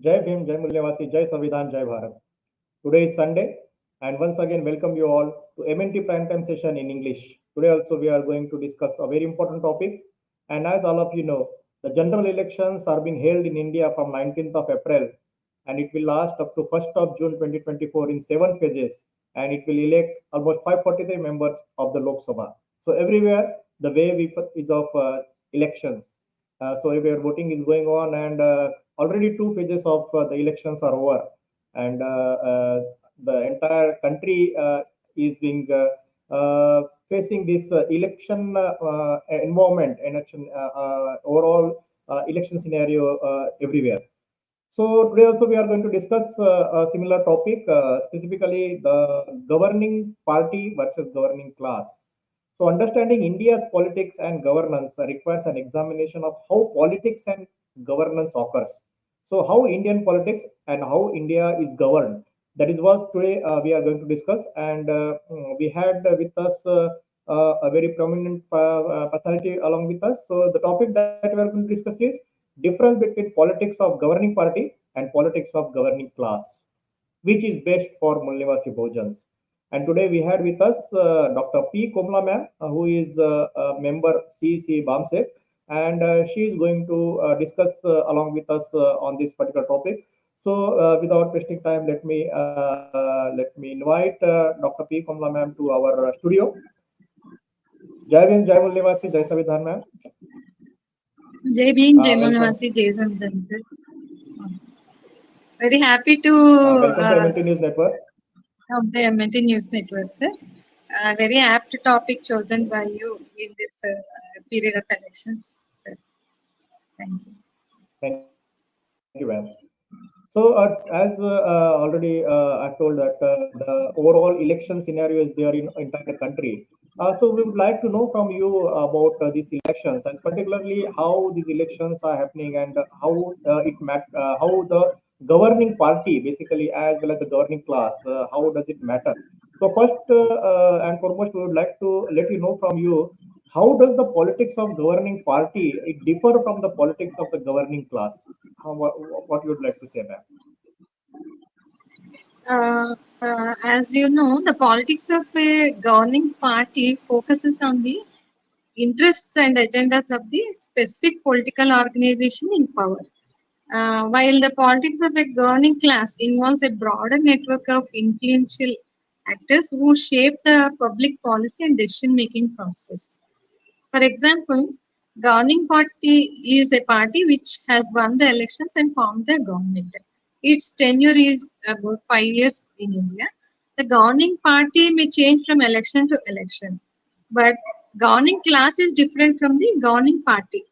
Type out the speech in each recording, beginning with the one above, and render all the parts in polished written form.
Jai Bhim, Jai Mulyavasi, Jai Samvidhan, Jai Bharat. Today is Sunday, and once again, welcome you all to MNT Primetime Session in English. Today also we are going to discuss a very important topic. And as all of you know, the general elections are being held in India from 19th of April, and it will last up to 1st of June 2024 in 7 phases, and it will elect almost 543 members of the Lok Sabha. So everywhere, the wave is of elections. So everywhere voting is going on, and already 2 phases of the elections are over, and the entire country is being facing this election environment, election overall election scenario everywhere. So today also we are going to discuss a similar topic, specifically the governing party versus governing class. So understanding India's politics and governance requires an examination of how politics and governance occurs. So how Indian politics and how India is governed. That is what today we are going to discuss. And we had with us a very prominent personality along with us. So the topic that we are going to discuss is difference between politics of governing party and politics of governing class, which is best for Mulnivasi Bhojans. And today we had with us Dr. P. Komla ma'am, who is a member CEC-BAMCEF, and she is going to discuss along with us on this particular topic. So without wasting time, let me invite Dr. P. Komla ma'am to our studio. Jai Bhim, Jai Mulnivasi, Jai Samvidhan ma'am. Jai Bhim, Jai Mulnivasi, Jai Samvidhan sir. Very happy to welcome to MNT News Network. Of the MNT News Network, sir. Very apt topic chosen by you in this period of elections, sir. Thank you. Thank you, ma'am. So, as already I told that the overall election scenario is there in entire country. So, we would like to know from you about these elections, and particularly how these elections are happening, and how how the governing party, basically, as well as the governing class, how does it matter? So, first and foremost, we would like to let you know from you, how does the politics of governing party it differ from the politics of the governing class? What you would like to say, ma'am? As you know, the politics of a governing party focuses on the interests and agendas of the specific political organization in power. While the politics of a governing class involves a broader network of influential actors who shape the public policy and decision-making process. For example, governing party is a party which has won the elections and formed the government. Its tenure is about 5 years in India. The governing party may change from election to election, but governing class is different from the governing party.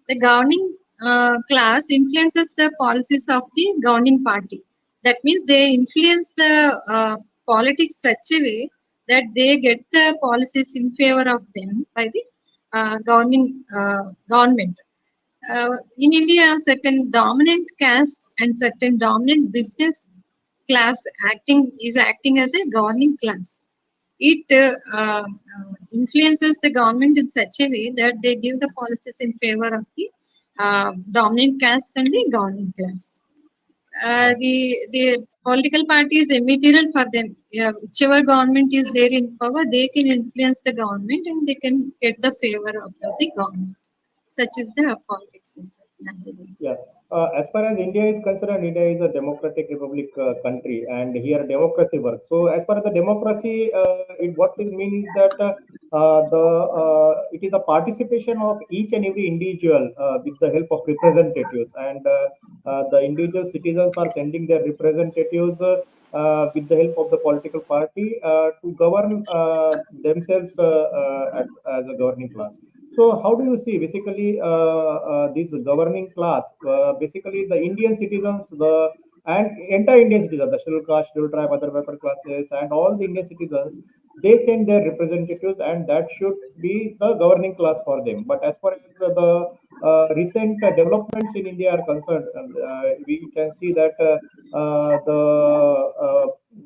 The governing class influences the policies of the governing party. That means they influence the politics such a way that they get the policies in favor of them by the government. In India, certain dominant caste and certain dominant business class acting as a governing class. It influences the government in such a way that they give the policies in favor of the dominant caste and the governing class. The political party is immaterial for them. Whichever government is there in power, they can influence the government and they can get the favor of the government. Such is the politics in nowadays. Yeah. As far as India is concerned, India is a democratic republic country, and here democracy works. So, as far as the democracy, what it means is that it is a participation of each and every individual with the help of representatives, and the individual citizens are sending their representatives with the help of the political party to govern themselves as a governing class. So, how do you see basically this governing class? Basically, the Indian citizens, the and entire Indian citizens, the scheduled caste, scheduled tribe, other backward classes, and all the Indian citizens, they send their representatives, and that should be the governing class for them. But as far as the recent developments in India are concerned, we can see that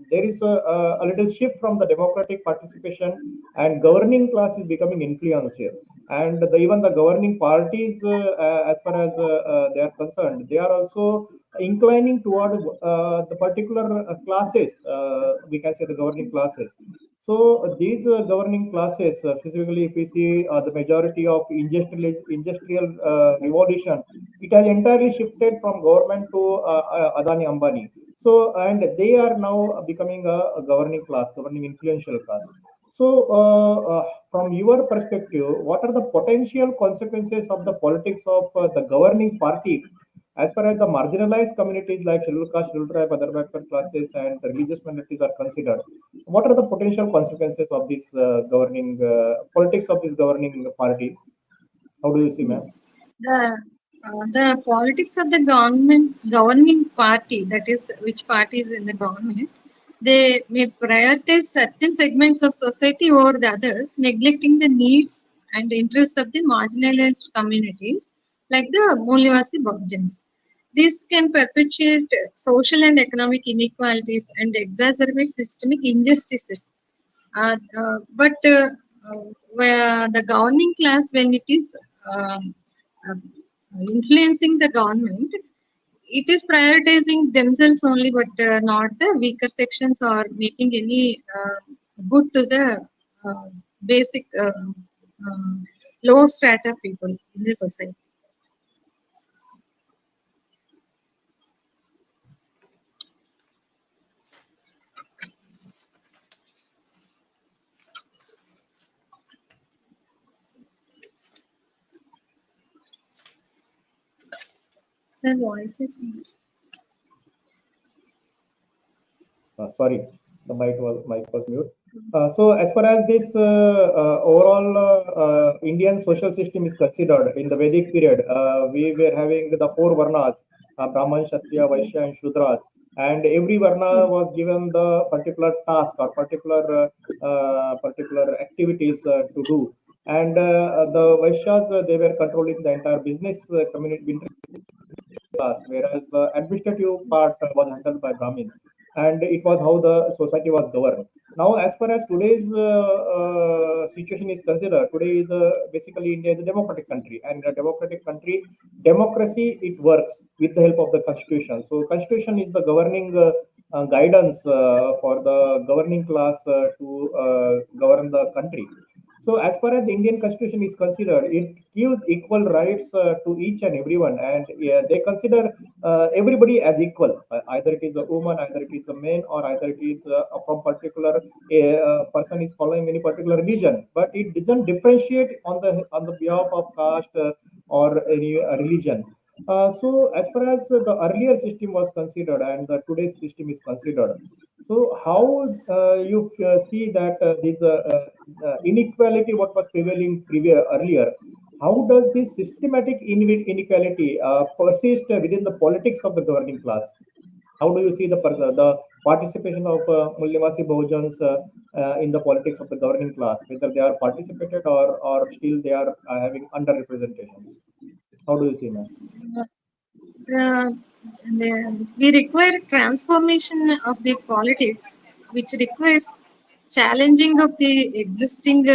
there there is a little shift from the democratic participation, and governing class is becoming influenced here. And even the governing parties, as far as they are concerned, they are also inclining toward the particular classes, we can say the governing classes. So these governing classes, specifically if we see the majority of industrial revolution, it has entirely shifted from government to Adani Ambani. So, and they are now becoming a governing class, governing influential class. So, from your perspective, what are the potential consequences of the politics of the governing party as far as the marginalized communities like scheduled caste, scheduled tribe, other backward classes, and the religious minorities are considered? What are the potential consequences of this governing politics of this governing party? How do you see, ma'am? Yes. The politics of the governing party, that is, which party is in the government, they may prioritize certain segments of society over the others, neglecting the needs and interests of the marginalized communities like the Moolivasi Bahujans. This can perpetuate social and economic inequalities and exacerbate systemic injustices. But where the governing class, when it is uh, influencing the government, it is prioritizing themselves only, but not the weaker sections, or making any good to the basic low strata people in the society. Sir, voice is not. Sorry, the mic was mute. So, as far as this overall Indian social system is considered, in the Vedic period, we were having the four varnas: Brahman, Kshatriya, Vaishya, and Shudras. And every varna was given the particular task or particular activities to do. And the Vaishyas, they were controlling the entire business community class, whereas the administrative part was handled by Brahmins, and it was how the society was governed. Now, as far as today's situation is considered, today is basically India is a democratic country, and a democratic country, democracy, it works with the help of the constitution. So, constitution is the governing guidance for the governing class to govern the country. So, as far as the Indian Constitution is considered, it gives equal rights to each and everyone, and they consider everybody as equal. Either it is a woman, either it is a man, or either it is from particular person is following any particular religion. But it doesn't differentiate on the behalf of caste or any religion. So, as far as the earlier system was considered and the today's system is considered, so how you see that this inequality, what was prevailing earlier, how does this systematic inequality persist within the politics of the governing class? How do you see the participation of Mullivasi Bahujans in the politics of the governing class, whether they are participated or still they are having underrepresentation? How do you see, ma'am? Uh, we require transformation of the politics, which requires challenging of the existing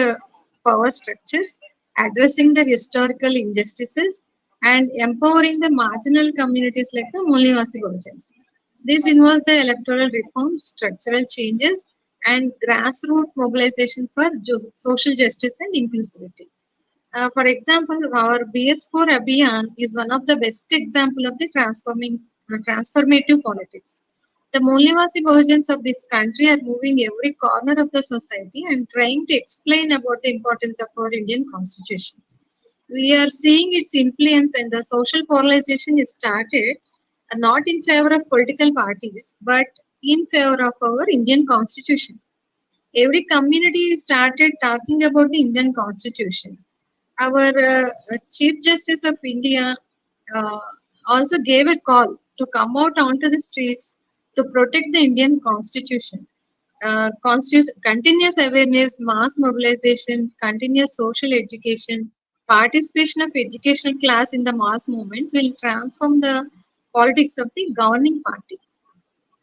power structures, addressing the historical injustices, and empowering the marginal communities like the Mulivasi Bahujans. This involves the electoral reforms, structural changes, and grassroots mobilization for social justice and inclusivity. For example, our BS4 Abhiyan is one of the best example of the transformative politics. The Moolivasi Bahujans of this country are moving every corner of the society and trying to explain about the importance of our Indian constitution. We are seeing its influence, and the social polarization is started not in favor of political parties but in favor of our Indian constitution. Every community started talking about the Indian constitution. Our Chief Justice of India uh, also gave a call to come out onto the streets to protect the Indian Constitution. Continuous awareness, mass mobilization, continuous social education, participation of educational class in the mass movements will transform the politics of the governing party.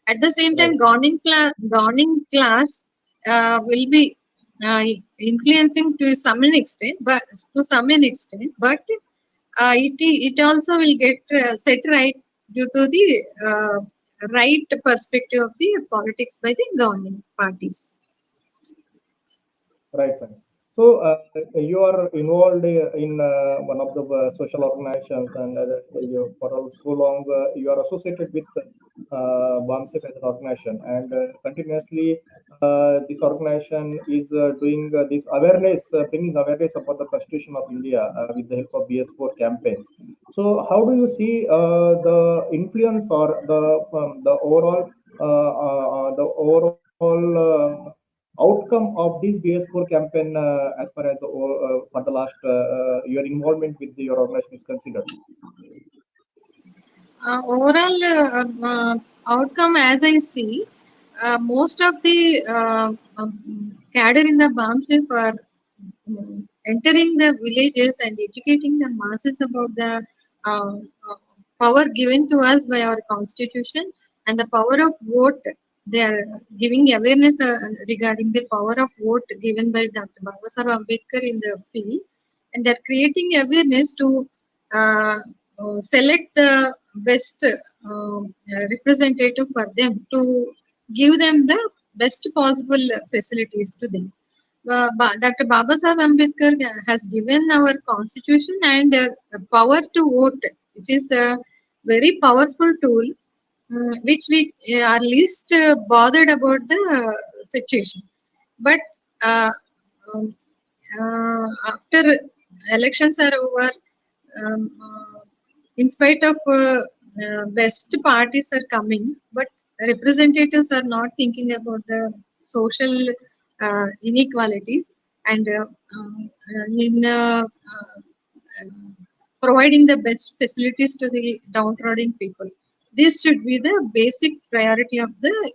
At the same time, governing class will be influencing to some extent, but it also will get set right due to the right perspective of the politics by the governing parties. Right, right. So you are involved in one of the social organizations, and you, for so long you are associated with BAMCEF as an organization, and continuously this organization is doing this awareness, bringing awareness about the Constitution of India with the help of BS4 campaigns. So, how do you see the influence or the overall outcome of this BS4 campaign as far as for the last your involvement with your organization is considered? Overall outcome, as I see, most of the cadre in the BAMCEF are entering the villages and educating the masses about the uh, uh, power given to us by our constitution and the power of vote. They are giving awareness regarding the power of vote given by Dr. Babasaheb Ambedkar in the field, and they are creating awareness to uh, select the best representative for them to give them the best possible facilities to them. Dr. Babasaheb Ambedkar has given our constitution and power to vote, which is a very powerful tool, which we are least bothered about the situation. But uh, um, after elections are over, in spite of best parties are coming, but representatives are not thinking about the social inequalities and in providing the best facilities to the downtrodden people. This should be the basic priority of the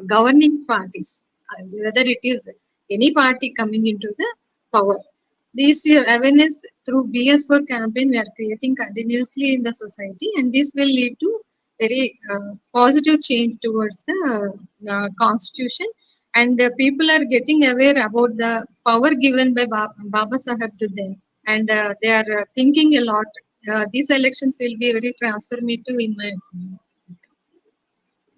governing parties, whether it is any party coming into the power. This awareness through BS4 campaign we are creating continuously in the society, and this will lead to very positive change towards the constitution. And people are getting aware about the power given by Baba Sahib to them, and they are thinking a lot. These elections will be very transformative in my opinion.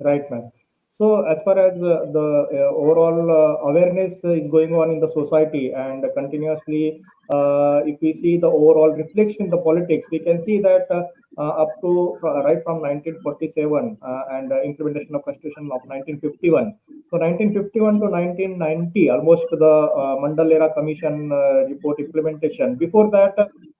Right, ma'am. So, as far as the overall awareness is going on in the society, and continuously, if we see the overall reflection in the politics, we can see that up to right from 1947 and implementation of Constitution of 1951. So, 1951 to 1990, almost the Mandal Commission report implementation. Before that,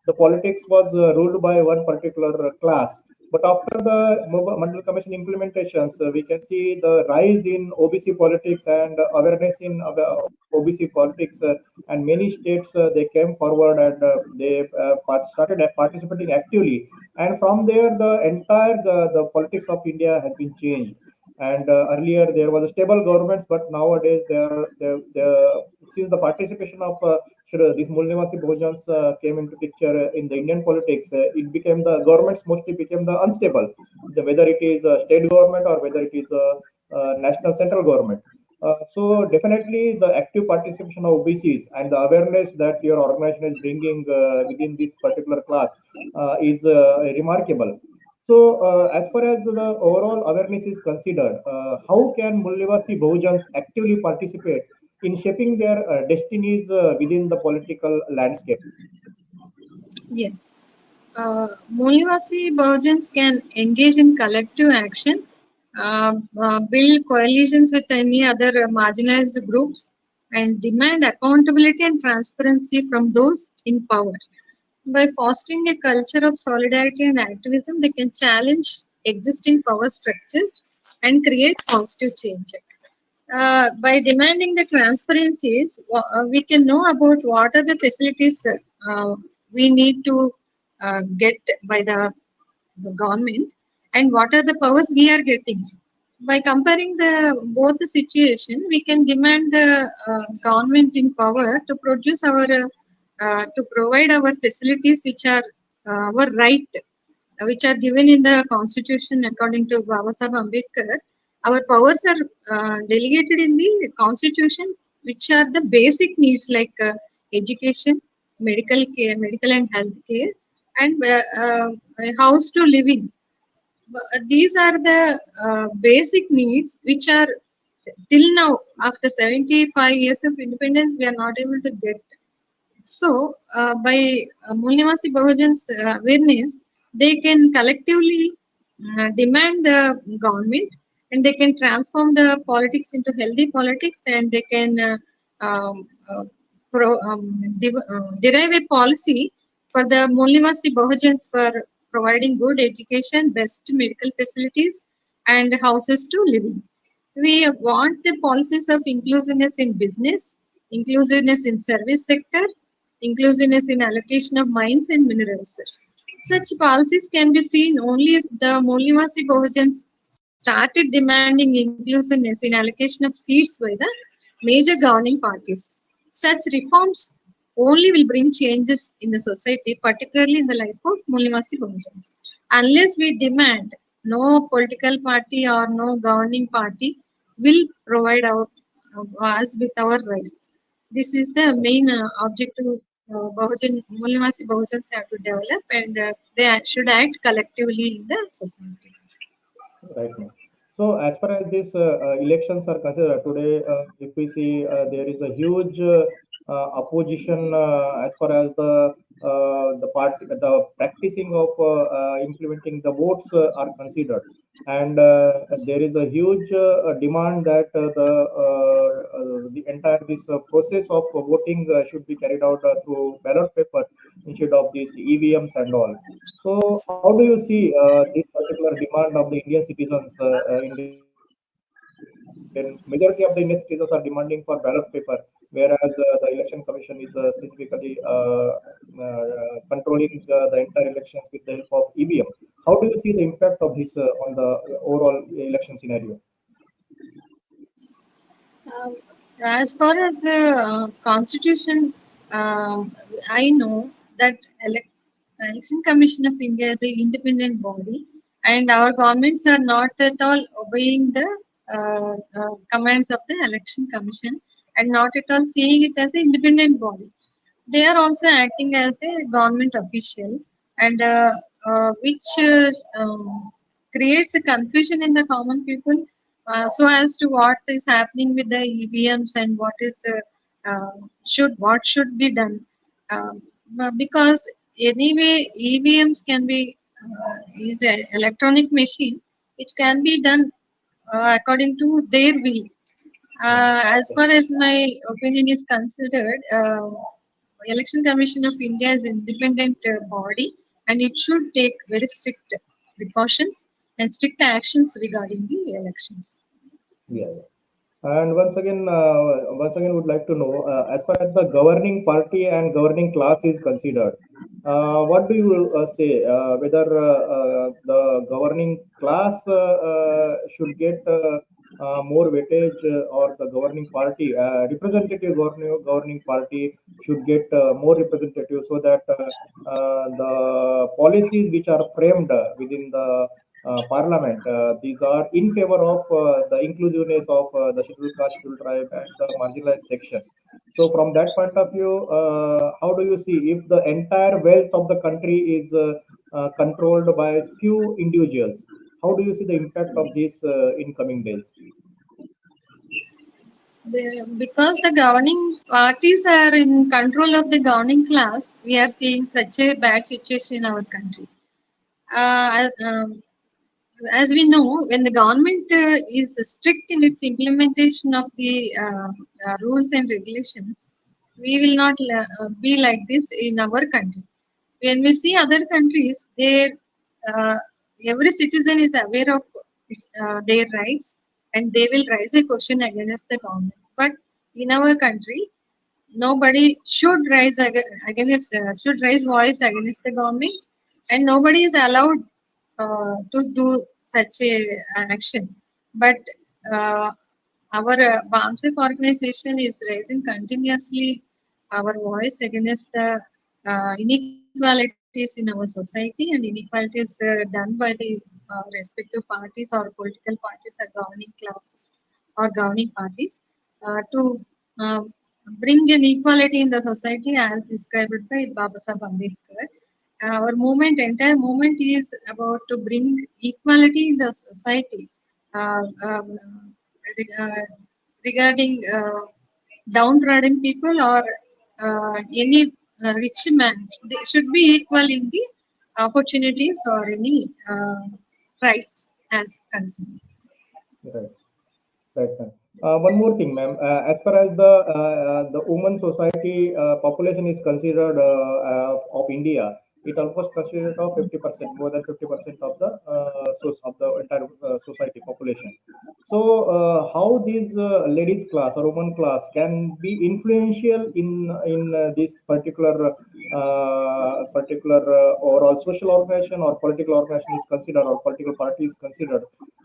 the politics was ruled by one particular class, but after the Mandal Commission implementations, we can see the rise in OBC politics and awareness in OBC politics, and many states they came forward and they started participating actively. And from there, the entire the politics of India has been changed. And earlier there was a stable governments, but nowadays since the participation of these Mulnivasi Bhojans came into picture in the Indian politics, it became the governments mostly became the unstable, whether it is a state government or whether it is a national central government. So definitely the active participation of OBCs and the awareness that your organization is bringing within this particular class is remarkable. So, as far as the overall awareness is considered, how can Mulnivasi Bahujans actively participate in shaping their destinies within the political landscape? Yes. Mulnivasi Bahujans can engage in collective action, build coalitions with any other marginalized groups, and demand accountability and transparency from those in power. By fostering a culture of solidarity and activism, they can challenge existing power structures and create positive change. By demanding the transparencies, we can know about what are the facilities we need to get by the government and what are the powers we are getting. By comparing the both the situation, we can demand the government in power to produce our to provide our facilities which are our right, which are given in the constitution according to Baba Sahib Ambedkar. Our powers are delegated in the constitution, which are the basic needs like education, medical care, medical and health care, and a house to live in. These are the basic needs which are till now, after 75 years of independence, we are not able to get. So, by Mulnivasi Bahujan's awareness, they can collectively demand the government, and they can transform the politics into healthy politics, and they can um, uh, derive a policy for the Mulnivasi Bahujans for providing good education, best medical facilities, and houses to live in. We want the policies of inclusiveness in business, inclusiveness in service sector, inclusiveness in allocation of mines and minerals. Such policies can be seen only if the Molivasi Bahujans started demanding inclusiveness in allocation of seats by the major governing parties. Such reforms only will bring changes in the society, particularly in the life of Molivasi Bahujans. Unless we demand, no political party or no governing party will provide us with our rights. This is the main objective Mulnivasi Bahujans have to develop, and they should act collectively in the society. Right now. So, as far as these elections are considered today, if we see there is a huge opposition as far as the practicing of implementing the votes are considered, and there is a huge demand that the entire this process of voting should be carried out through ballot paper instead of these EVMs and all. So, how do you see this particular demand of the Indian citizens? Majority of the Indian citizens are demanding for ballot paper, whereas the election commission is specifically controlling the entire elections with the help of EVM. How do you see the impact of this on the overall election scenario? Uh, as far as the constitution, I know that election commission of India is an independent body, and our governments are not at all obeying the commands of the election commission, and not at all seeing it as an independent body. They are also acting as a government official, and which creates a confusion in the common people, so as to what is happening with the EVMs and what should be done. Because anyway EVMs can be is an electronic machine which can be done according to their will. As far as my opinion is considered, Election Commission of India is an independent body, and it should take very strict precautions and strict actions regarding the elections. Yeah. And once again, would like to know, as far as the governing party and governing class is considered, what do you say whether the governing class should get more weightage or the governing party, governing party should get more representative so that the policies which are framed within the parliament. These are in favor of the inclusiveness of the scheduled caste, scheduled tribe, and the marginalized section. So, from that point of view, how do you see if the entire wealth of the country is controlled by few individuals? How do you see the impact of this in coming days? Because the governing parties are in control of the governing class, we are seeing such a bad situation in our country. As we know, when the government is strict in its implementation of the rules and regulations, we will not be like this in our country. When we see other countries, uh, every citizen is aware of their rights, and they will raise a question against the government. But in our country, nobody should raise voice against the government, and nobody is allowed to do such a action. But uh, our BAMCEF organization is raising continuously our voice against the inequalities in our society and inequalities done by the respective parties or political parties or governing classes or governing parties to uh, bring an equality in the society as described by Babasaheb Ambedkar. Our movement, entire movement is about to bring equality in the society regarding downtrodden people or any rich man. They should be equal in the opportunities or any rights as concerned. Right. Right, ma'am. One more thing, ma'am. As far as the women society population is considered of India, it almost considered of 50%, more than 50% of the of the entire society population. So, how these ladies class or woman class can be influential in this particular overall social organization or political organization is considered or political party is considered,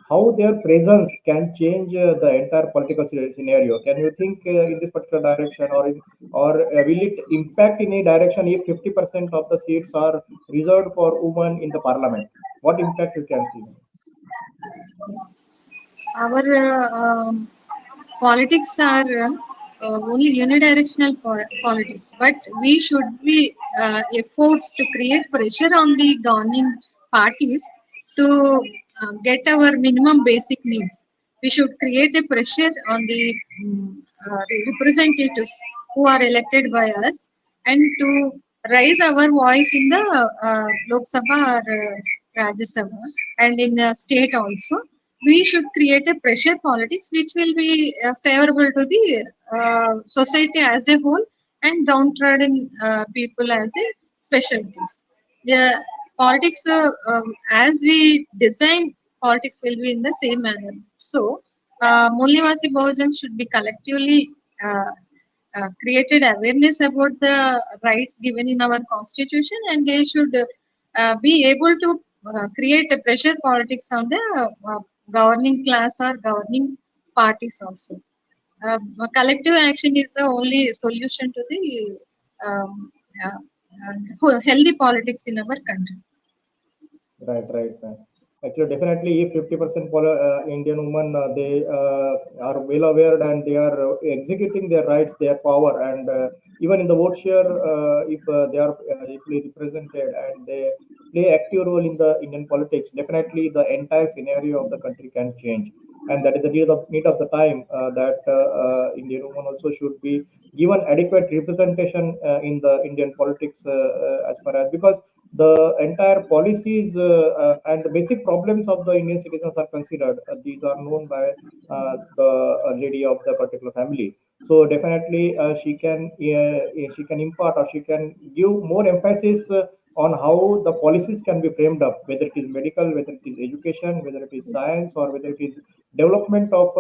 how their presence can change the entire political scenario. Can you think in this particular direction, or will it impact in any direction if 50% of the seats are reserved for women in the parliament? What impact you can see? Yes. Our politics are only unidirectional politics, but we should be efforts to create pressure on the governing parties to get our minimum basic needs. We should create a pressure on the representatives who are elected by us and to raise our voice in the Lok Sabha or Rajya Sabha and in the state also. We should create a pressure politics which will be favorable to the society as a whole and downtrodden people as a special case. The politics, as we design politics, will be in the same manner. So, Mullivasi Bahujans should be collectively created awareness about the rights given in our constitution, and they should be able to create a pressure politics on the governing class or governing parties also. Collective action is the only solution to the um, healthy politics in our country. Right, right, right. Actually, definitely, if 50% Indian women they are well aware and they are executing their rights, their power, and even in the vote share, if they are equally represented and they play active role in the Indian politics, definitely the entire scenario of the country can change. And that is the need of the time that Indian women also should be given adequate representation in the Indian politics as far as, because the entire policies and the basic problems of the Indian citizens are considered. These are known by the lady of the particular family. So definitely she can impart or she can give more emphasis on how the policies can be framed up, whether it is medical, whether it is education, whether it is science, or whether it is development of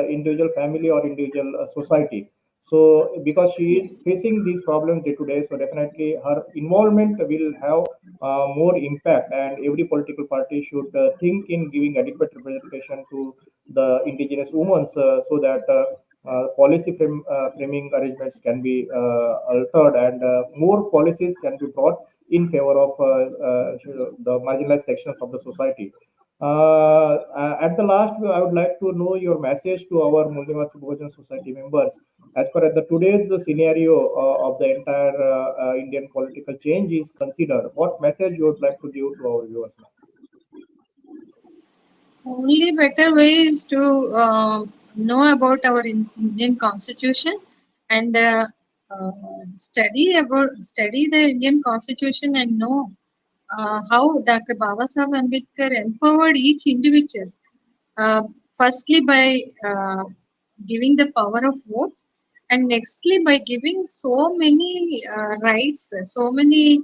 individual family or individual society. So because she is facing these problems day to day, so definitely her involvement will have more impact, and every political party should think in giving adequate representation to the indigenous women so that framing arrangements can be altered, and more policies can be brought in favor of the marginalized sections of the society. At the last, I would like to know your message to our Mulnivasi Bhojan Society members as far as the today's scenario of the entire Indian political change is considered. What message you would like to give to our viewers? Only better way is to know about our Indian Constitution and study the Indian Constitution and know how Dr. Babasaheb Ambedkar empowered each individual. Uh, Firstly, by giving the power of vote, and nextly by giving so many rights, so many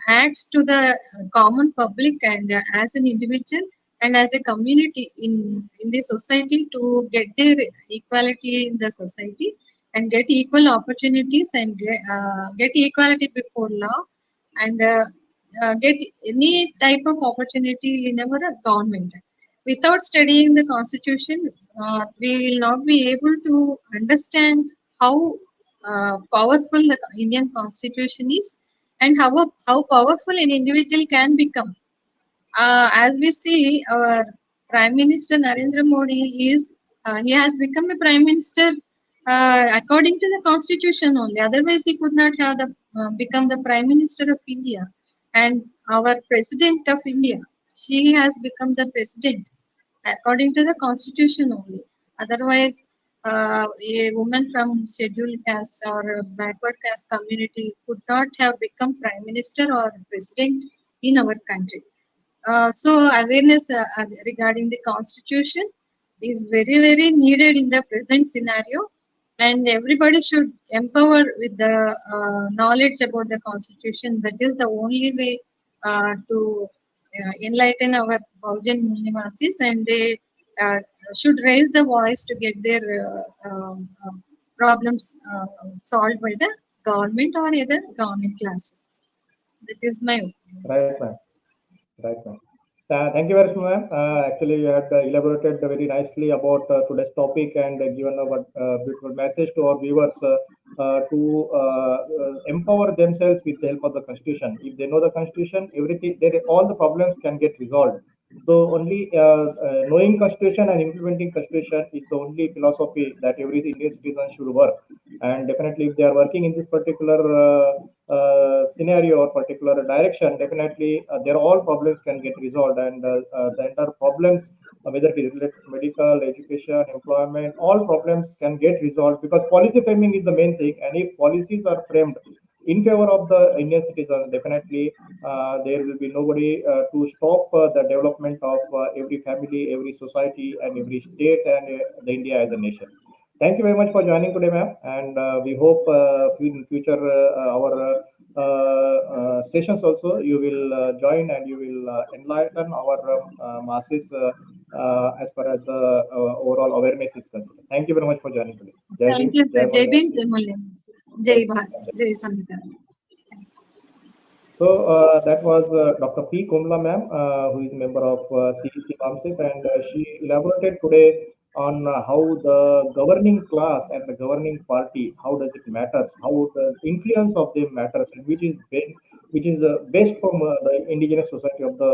acts to the common public and as an individual and as a community in the society to get their equality in the society and get equal opportunities and get equality before law and get any type of opportunity in our government. Without studying the constitution, we will not be able to understand how powerful the Indian constitution is and how powerful an individual can become as we see, our Prime Minister Narendra Modi he has become a Prime Minister according to the Constitution only. Otherwise, he could not have become the Prime Minister of India. And our President of India, she has become the President according to the Constitution only. Otherwise, a woman from scheduled caste or a backward caste community could not have become Prime Minister or President in our country. So awareness regarding the constitution is very very needed in the present scenario, and everybody should empower with the knowledge about the constitution. That is the only way to enlighten our Baujan Nivasis, and they should raise the voice to get their problems solved by the government or other government classes. That is my opinion. Right, ma'am. Right, ma'am. Thank you very much, ma'am. Actually, you had elaborated very nicely about today's topic and given a beautiful message to our viewers to empower themselves with the help of the Constitution. If they know the Constitution, everything, all the problems can get resolved. So only knowing Constitution and implementing Constitution is the only philosophy that every Indian citizen should work. And definitely, if they are working in this particular scenario or particular direction, definitely their all problems can get resolved, and the entire problems, whether it is related to medical, education, employment, all problems can get resolved, because policy framing is the main thing. And if policies are framed in favor of the Indian citizen, definitely there will be nobody to stop the development of every family, every society, and every state, and the India as a nation. Thank you very much for joining today, ma'am. And we hope in future our sessions also you will join, and you will enlighten our masses as far as the overall awareness is concerned. Thank you very much for joining today. Jai Thank Bhim, you, sir. Jai Jai Mulya. Bhim, Jai Mulya. Jai Bharat, Jai Samvitan. So that was Dr. P. Komla ma'am, who is a member of CEC-BAMCEF, and she elaborated today on how the governing class and the governing party, how does it matters, how the influence of them matters, and which is best from the indigenous society of the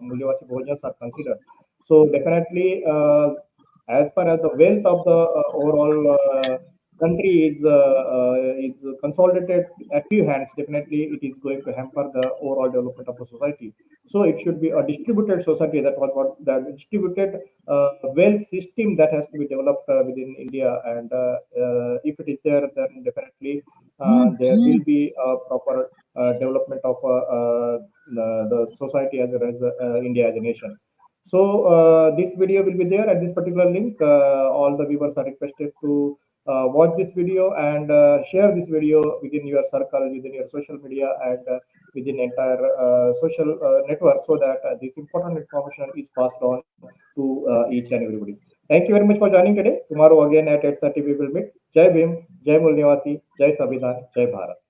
Mulyavasi Bhojans are considered. So definitely, as far as the wealth of the overall country is consolidated at few hands, definitely it is going to hamper the overall development of the society. So it should be a distributed society. That was what the distributed wealth system that has to be developed within India. And if it is there, then definitely there will be a proper development of the society as well as India as a nation. So this video will be there at this particular link. All the viewers are requested to watch this video and share this video within your circle, within your social media, and within entire social network, so that this important information is passed on to each and everybody. Thank you very much for joining today. Tomorrow again at 8:30 we will meet. Jai Bhim, Jai Mulnivasi, Jai Samvidhan, Jai Bharat.